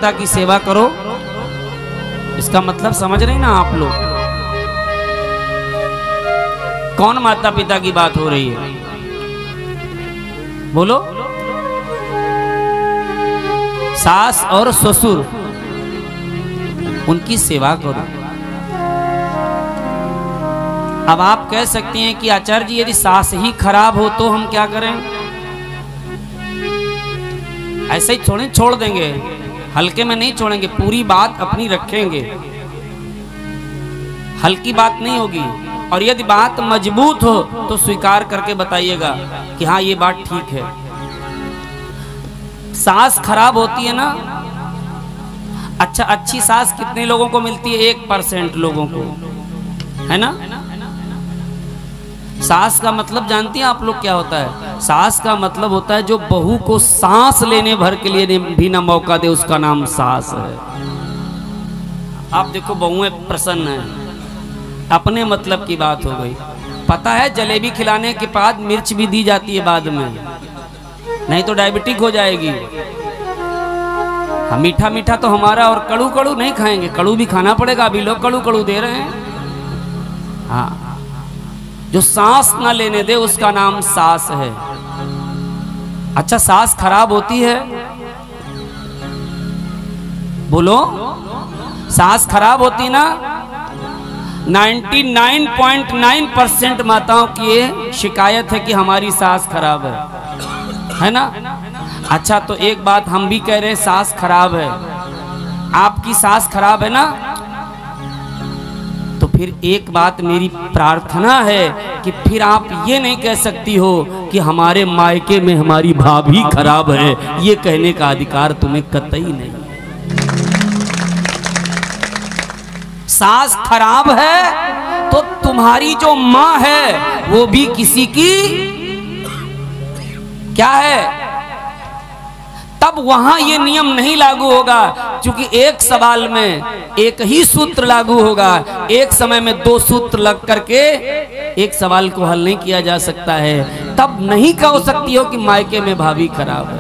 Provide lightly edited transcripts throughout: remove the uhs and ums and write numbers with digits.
पिता की सेवा करो। इसका मतलब समझ रहे ना आप लोग? कौन माता पिता की बात हो रही है? बोलो। सास और ससुर, उनकी सेवा करो। अब आप कह सकते हैं कि आचार्य जी यदि सास ही खराब हो तो हम क्या करें? ऐसे ही छोड़ देंगे, हल्के में नहीं छोड़ेंगे, पूरी बात अपनी रखेंगे, हल्की बात नहीं होगी। और यदि बात मजबूत हो तो स्वीकार करके बताइएगा कि हाँ ये बात ठीक है। सास खराब होती है ना, अच्छा अच्छी सास कितने लोगों को मिलती है? 1% लोगों को, है ना। सास का मतलब जानती हैं आप लोग क्या होता है? सास का मतलब होता है जो बहू को सांस लेने भर के लिए भी ना मौका दे, उसका नाम सास है। आप देखो बहुएं प्रसन्न हैं, अपने मतलब की बात हो गई। पता है जलेबी खिलाने के बाद मिर्च भी दी जाती है बाद में, नहीं तो डायबिटिक हो जाएगी। हम मीठा मीठा तो हमारा, और कड़ू कड़ू नहीं खाएंगे, कड़ू भी खाना पड़ेगा। अभी लोग कड़ू कड़ू दे रहे हैं। हाँ, जो सांस ना लेने दे उसका नाम सास है। अच्छा सास खराब होती है? बोलो, सास खराब होती ना? 99.9% माताओं की ये शिकायत है कि हमारी सास खराब है ना। अच्छा तो एक बात हम भी कह रहे हैं, सास खराब है, आपकी सास खराब है ना, तो फिर एक बात मेरी प्रार्थना है कि फिर आप ये नहीं कह सकती हो कि हमारे मायके में हमारी भाभी खराब है। ये कहने का अधिकार तुम्हें कतई नहीं। सास खराब है तो तुम्हारी जो माँ है वो भी किसी की क्या है, तब वहां ये नियम नहीं लागू होगा। क्योंकि एक सवाल में एक ही सूत्र लागू होगा, एक समय में 2 सूत्र लग करके एक सवाल को हल नहीं किया जा सकता है। तब नहीं कह सकती हो कि मायके में भाभी खराब है।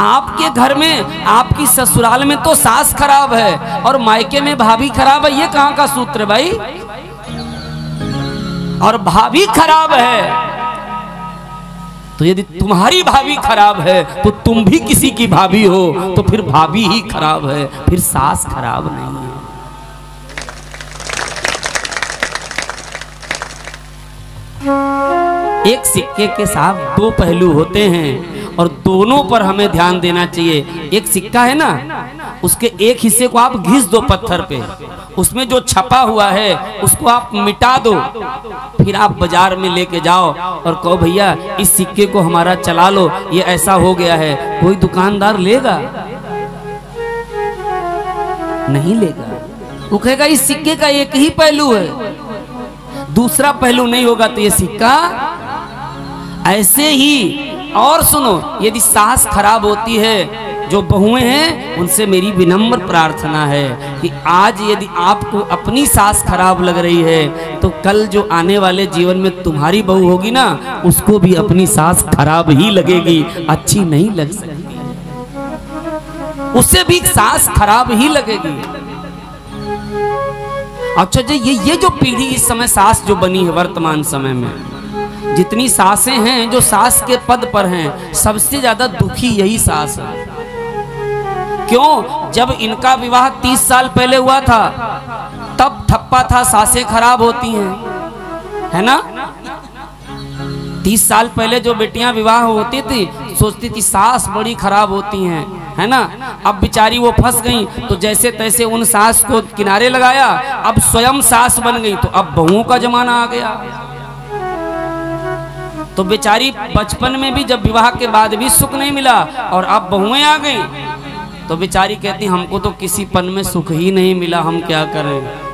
आपके घर में, आपकी ससुराल में तो सास खराब है और मायके में भाभी खराब है, ये कहां का सूत्र है भाई? और भाभी खराब है तो यदि तुम्हारी भाभी खराब है तो तुम भी किसी की भाभी हो, तो फिर भाभी ही खराब है, फिर सास खराब नहीं है। एक सिक्के के साथ 2 पहलू होते हैं और दोनों पर हमें ध्यान देना चाहिए। एक सिक्का है ना, उसके एक हिस्से को आप घिस दो पत्थर पे, उसमें जो छपा हुआ है उसको आप मिटा दो, फिर आप बाजार में लेके जाओ और कहो भैया इस सिक्के को हमारा चला लो, ये ऐसा हो गया है। कोई दुकानदार लेगा? नहीं लेगा। वो कहेगा इस सिक्के का एक ही पहलू है, दूसरा पहलू नहीं होगा तो ये सिक्का। ऐसे ही और सुनो, यदि सास खराब होती है, जो बहुएं हैं उनसे मेरी विनम्र प्रार्थना है कि आज यदि आपको अपनी सास खराब लग रही है तो कल जो आने वाले जीवन में तुम्हारी बहू होगी ना, उसको भी अपनी सास खराब ही लगेगी, अच्छी नहीं लग सकती, उससे भी सास खराब ही लगेगी। अच्छा जी, ये जो पीढ़ी इस समय सास जो बनी है वर्तमान समय में, जितनी सासें हैं जो सास के पद पर हैं, सबसे ज्यादा दुखी यही सास है। क्यों? जब इनका विवाह 30 साल पहले हुआ था तब ठप्पा था सासें खराब होती हैं, है ना। 30 साल पहले जो बेटियां विवाह होती थी सोचती थी सास बड़ी खराब होती हैं, है ना। अब बेचारी वो फंस गई तो जैसे तैसे उन सास को किनारे लगाया, अब स्वयं सास बन गई, तो अब बहुओं का जमाना आ गया। तो बेचारी बचपन में भी जब विवाह के बाद भी सुख नहीं मिला और अब बहुएं आ गई, तो बेचारी कहती हमको तो किसी पन में सुख ही नहीं मिला, हम क्या करें।